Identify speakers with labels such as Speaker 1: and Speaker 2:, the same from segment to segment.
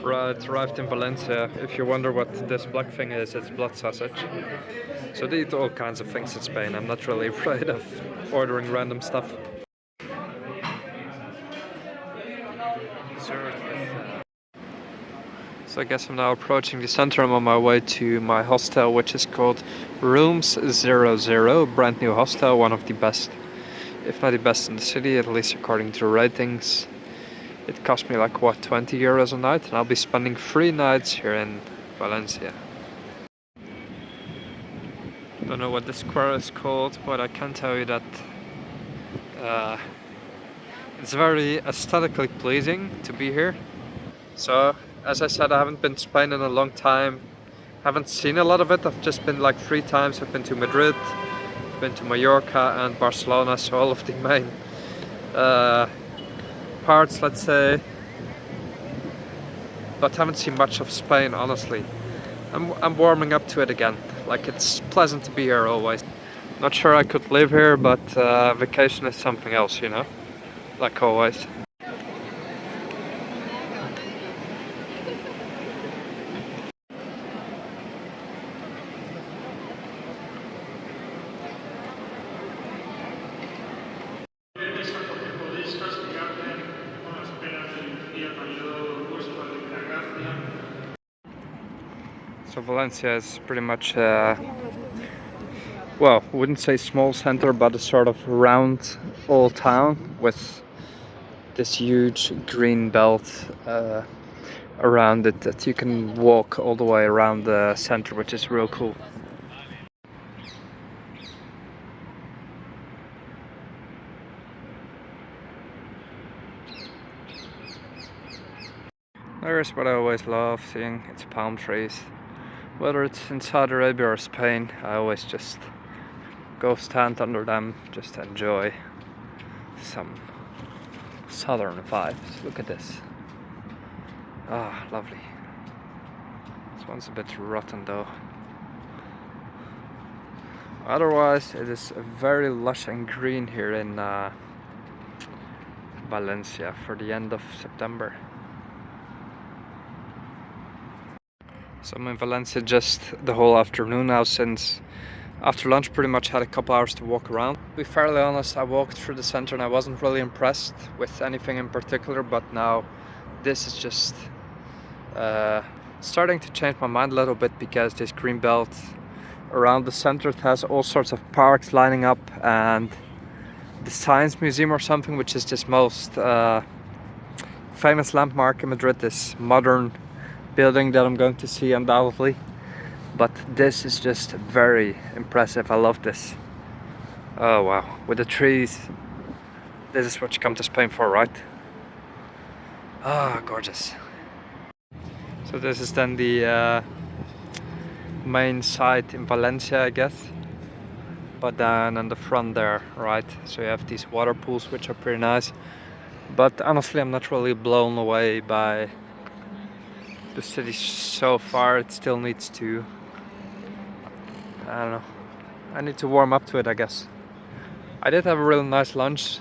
Speaker 1: Right, arrived in Valencia. If you wonder what this black thing is, it's blood sausage. So they eat all kinds of things in Spain. I'm not really afraid of ordering random stuff. So I guess I'm now approaching the center. I'm on my way to my hostel, which is called Rooms 00, brand new hostel, one of the best, if not the best in the city, at least according to the ratings. It cost me like, what, 20 euros a night, and I'll be spending 3 nights here in Valencia. Don't know what this square is called, but I can tell you that it's very aesthetically pleasing to be here. So, as I said, I haven't been to Spain in a long time. Haven't seen a lot of it. I've just been like 3 times. I've been to Madrid, I've been to Mallorca and Barcelona, so all of the main parts, let's say. But haven't seen much of Spain, honestly. I'm warming up to it again. Like, it's pleasant to be here always. Not sure I could live here, but vacation is something else, you know? Like always. So Valencia is pretty much, well, wouldn't say small center, but a sort of round old town with this huge green belt around it that you can walk all the way around the center, which is real cool. There's what I always love seeing, it's palm trees. Whether it's in Saudi Arabia or Spain, I always just go stand under them, just enjoy some southern vibes. Look at this. Ah, lovely. This one's a bit rotten though. Otherwise, it is very lush and green here in Valencia for the end of September. So I'm in Valencia just the whole afternoon now, since after lunch pretty much had a couple hours to walk around. To be fairly honest, I walked through the center and I wasn't really impressed with anything in particular, but now this is just starting to change my mind a little bit, because this green belt around the center, it has all sorts of parks lining up, and the Science Museum or something, which is this most famous landmark in Madrid, this modern building that I'm going to see undoubtedly. But this is just very impressive. I love this. Oh wow, with the trees. This is what you come to Spain for, right? Ah, gorgeous. So this is then the main site in Valencia, I guess. But then in the front there, right? So you have these water pools, which are pretty nice. But honestly, I'm not really blown away by the city so far. It still needs to, I don't know, I need to warm up to it, I guess. I did have a really nice lunch.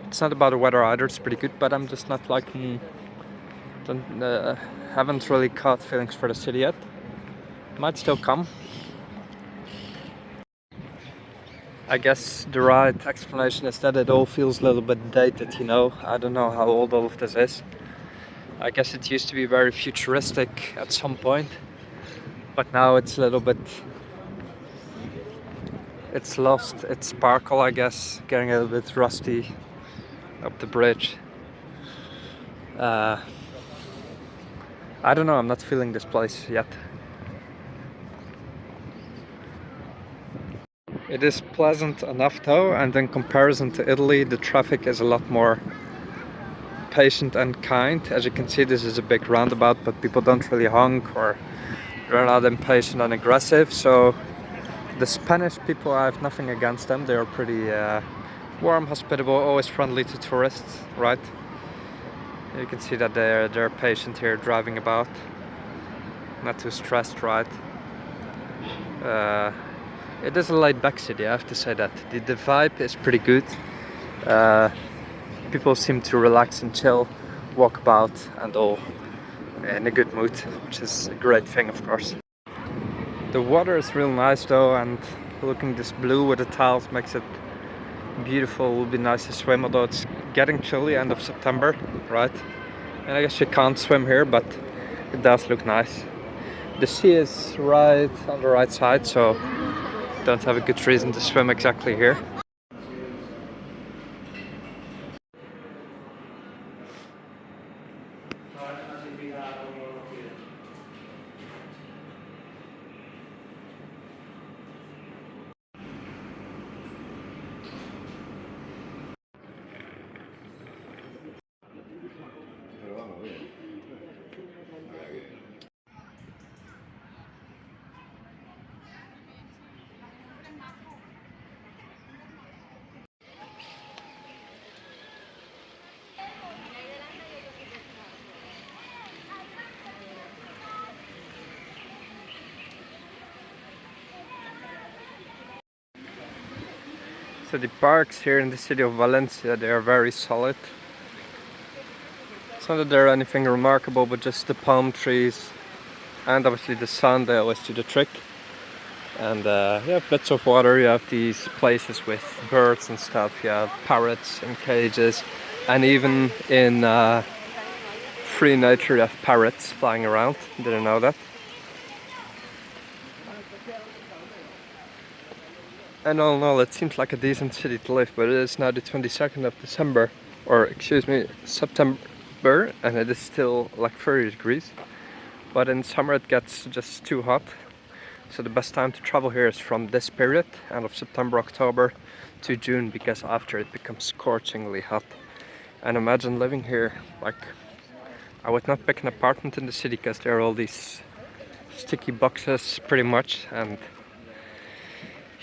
Speaker 1: It's not about the weather either, it's pretty good, but I'm just not like, haven't really caught feelings for the city yet. Might still come. I guess the right explanation is that it all feels a little bit dated, you know. I don't know how old all of this is. I guess it used to be very futuristic at some point, but now it's a little bit, it's lost its sparkle, I guess, getting a little bit rusty up the bridge. I don't know, I'm not feeling this place yet. It is pleasant enough though, and in comparison to Italy, the traffic is a lot more patient and kind. As you can see, this is a big roundabout, but people don't really honk, or they're not impatient and aggressive. So the Spanish people, I have nothing against them. They are pretty warm, hospitable, always friendly to tourists, right? You can see that they're patient here, driving about, not too stressed, right? It is a laid-back city, I have to say that. The vibe is pretty good. Uh, people seem to relax and chill, walk about and all in a good mood, which is a great thing, of course. The water is real nice though, and looking this blue with the tiles makes it beautiful. It would be nice to swim, although it's getting chilly end of September, right? And I guess you can't swim here, but it does look nice. The sea is right on the right side, so don't have a good reason to swim exactly here. So the parks here in the city of Valencia, they are very solid. It's not that they're anything remarkable, but just the palm trees and obviously the sun, they always do the trick. And you have bits of water, you have these places with birds and stuff, you have parrots in cages, and even in free nature you have parrots flying around. Didn't know that. And all in all, it seems like a decent city to live, but it is now the 22nd of December, or excuse me, September, and it is still like 30 degrees. But in summer it gets just too hot. So the best time to travel here is from this period, end of September, October to June, because after it becomes scorchingly hot. And imagine living here, like, I would not pick an apartment in the city because there are all these sticky boxes pretty much, and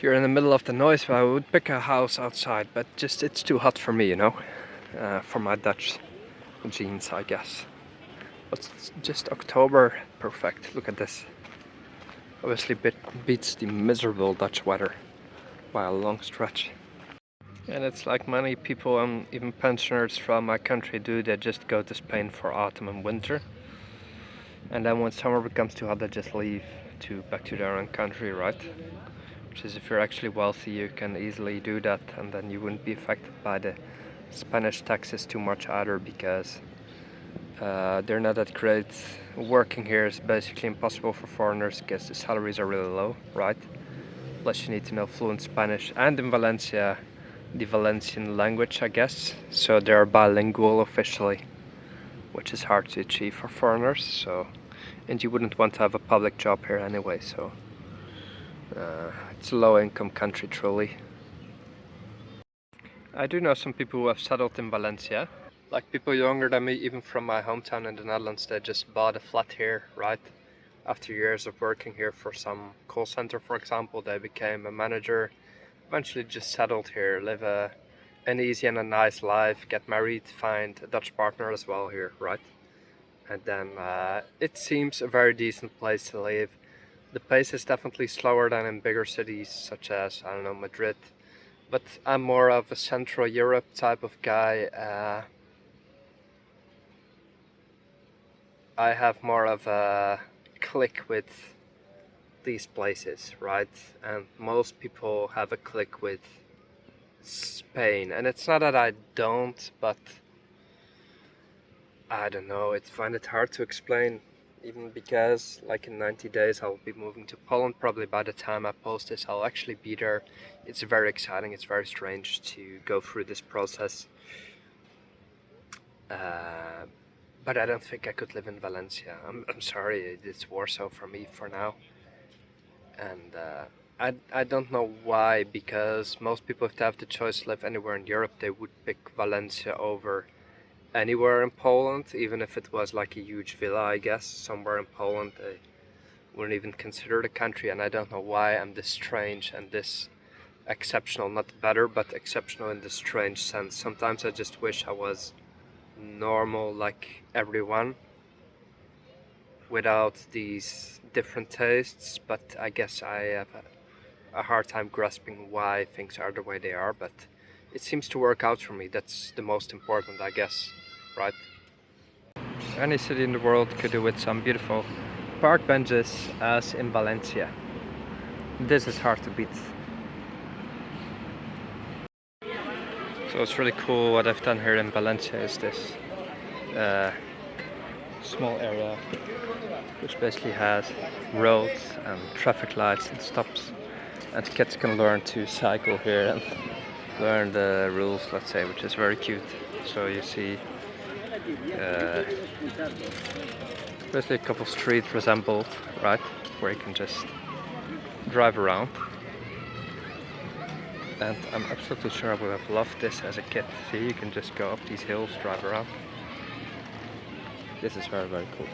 Speaker 1: you're in the middle of the noise. But I would pick a house outside, but just it's too hot for me, you know, for my Dutch genes, I guess. But it's just October, perfect. Look at this. Obviously beats the miserable Dutch weather by a long stretch. And it's like many people and even pensioners from my country do, they just go to Spain for autumn and winter. And then when summer becomes too hot, they just leave back to their own country, right? Which is, if you're actually wealthy, you can easily do that, and then you wouldn't be affected by the Spanish taxes too much either, because they're not that great. Working here is basically impossible for foreigners because the salaries are really low, right? Plus you need to know fluent Spanish, and in Valencia the Valencian language, I guess, so they're bilingual officially, which is hard to achieve for foreigners. So, and you wouldn't want to have a public job here anyway, so it's a low income country truly. I do know some people who have settled in Valencia. Like people younger than me, even from my hometown in the Netherlands, they just bought a flat here, right? After years of working here for some call center, for example, they became a manager, eventually just settled here, live an easy and a nice life, get married, find a Dutch partner as well here, right? And then it seems a very decent place to live. The pace is definitely slower than in bigger cities such as, I don't know, Madrid. But I'm more of a Central Europe type of guy. I have more of a click with these places, right? And most people have a click with Spain. And it's not that I don't, but I don't know, I find it hard to explain, even because like in 90 days I'll be moving to Poland. Probably by the time I post this I'll actually be there. It's very exciting, it's very strange to go through this process. But I don't think I could live in Valencia. I'm sorry, it's Warsaw for me for now. And I don't know why, because most people, if they have the choice to live anywhere in Europe, they would pick Valencia over anywhere in Poland, even if it was like a huge villa, I guess, somewhere in Poland. They wouldn't even consider the country, and I don't know why I'm this strange and this exceptional, not better, but exceptional in this strange sense. Sometimes I just wish I was normal like everyone, without these different tastes, but I guess I have a hard time grasping why things are the way they are, but it seems to work out for me. That's the most important, I guess, right? Any city in the world could do with some beautiful park benches as in Valencia. This is hard to beat. So it's really cool. What I've done here in Valencia is this small area which basically has roads and traffic lights and stops, and kids can learn to cycle here and learn the rules, let's say, which is very cute. So you see basically a couple streets resembled, right, where you can just drive around. And I'm absolutely sure I would have loved this as a kid. See, you can just go up these hills, drive around. This is very, very cool.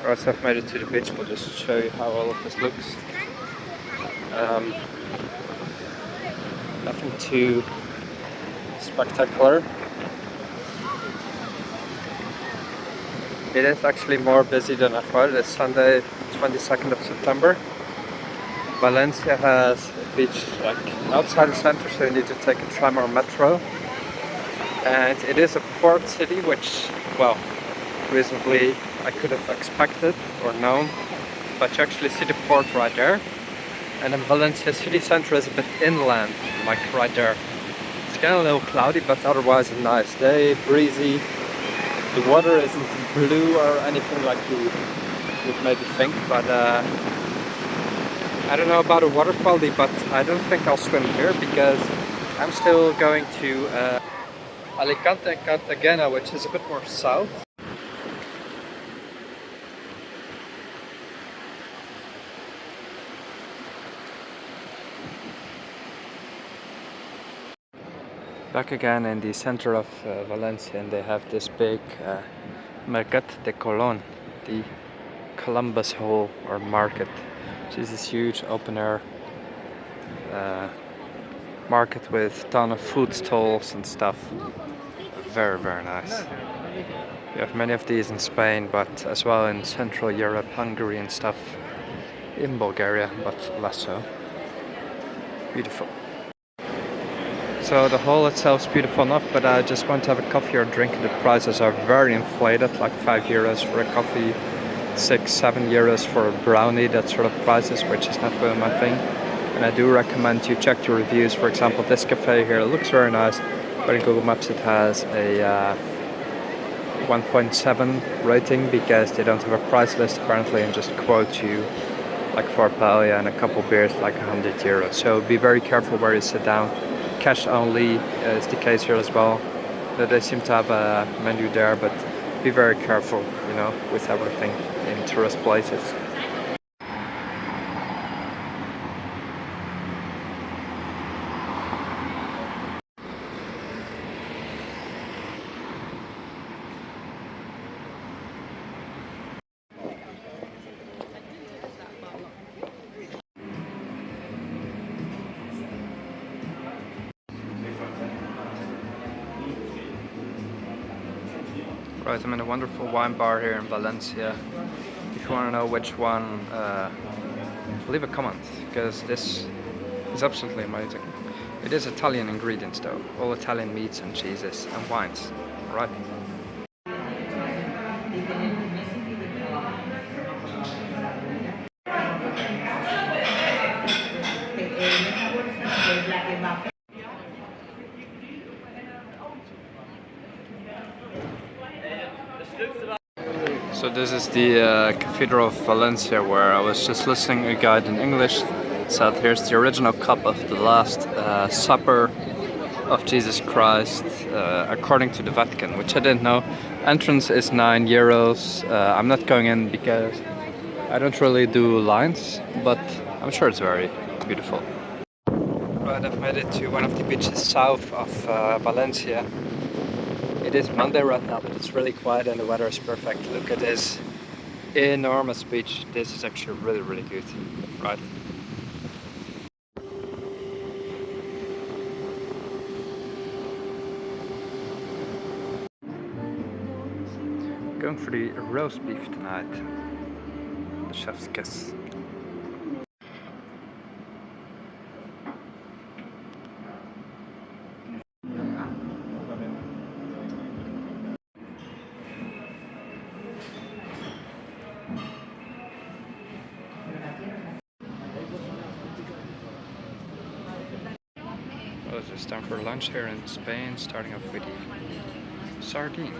Speaker 1: Alright, so I've made it to the beach. We'll just show you how all of this looks. Nothing too spectacular. It is actually more busy than I thought. It's Sunday, 22nd of September. Valencia has a beach like outside the center, so you need to take a tram or metro. And it is a port city, which, well, reasonably I could have expected or known. But you actually see the port right there. And then Valencia city center is a bit inland, like right there. It's kind of a little cloudy, but otherwise a nice day, breezy. The water isn't blue or anything like you would maybe think, but I don't know about the water quality, but I don't think I'll swim here because I'm still going to Alicante and Cartagena, which is a bit more south. Back again in the center of Valencia, and they have this big Mercat de Colón, the Columbus Hall or market, which is this huge open air market with a ton of food stalls and stuff. Very, very nice. You have many of these in Spain, but as well in Central Europe, Hungary and stuff, in Bulgaria, but less so. Beautiful. So the hall itself is beautiful enough, but I just want to have a coffee or drink. The prices are very inflated, like €5 for a coffee, 6-7 euros for a brownie, that sort of prices, which is not really my thing. And I do recommend you check the reviews. For example, this cafe here looks very nice, but in Google Maps it has a 1.7 rating because they don't have a price list apparently, and just quote you like for a paella and a couple beers like €100. So be very careful where you sit down. Cash only is the case here as well. They seem to have a menu there, but be very careful, you know, with everything in tourist places. Right, I'm in a wonderful wine bar here in Valencia. If you want to know which one, leave a comment, because this is absolutely amazing. It is Italian ingredients though, all Italian meats and cheeses and wines, right? So this is the Cathedral of Valencia, where I was just listening to a guide in English. Said here's the original cup of the Last Supper of Jesus Christ, according to the Vatican, which I didn't know. Entrance is €9. I'm not going in because I don't really do lines, but I'm sure it's very beautiful. Right, I've made it to one of the beaches south of Valencia. It is Monday right now, but it's really quiet and the weather is perfect. Look at this enormous beach. This is actually really, really good, right? Going for the roast beef tonight. The chef's kiss. Well, it's just time for lunch here in Spain, starting off with the sardine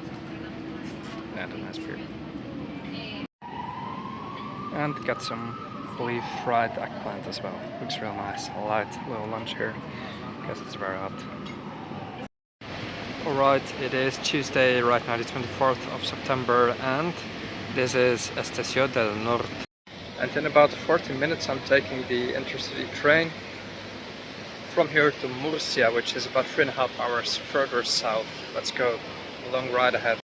Speaker 1: and a nice beer. And got some fully fried eggplant as well. Looks real nice. A light little lunch here. Guess it's very hot. Alright, it is Tuesday right now, the 24th of September, and this is Estación del Norte. And in about 40 minutes I'm taking the intercity train from here to Murcia, which is about 3.5 hours further south. Let's go. A long ride ahead.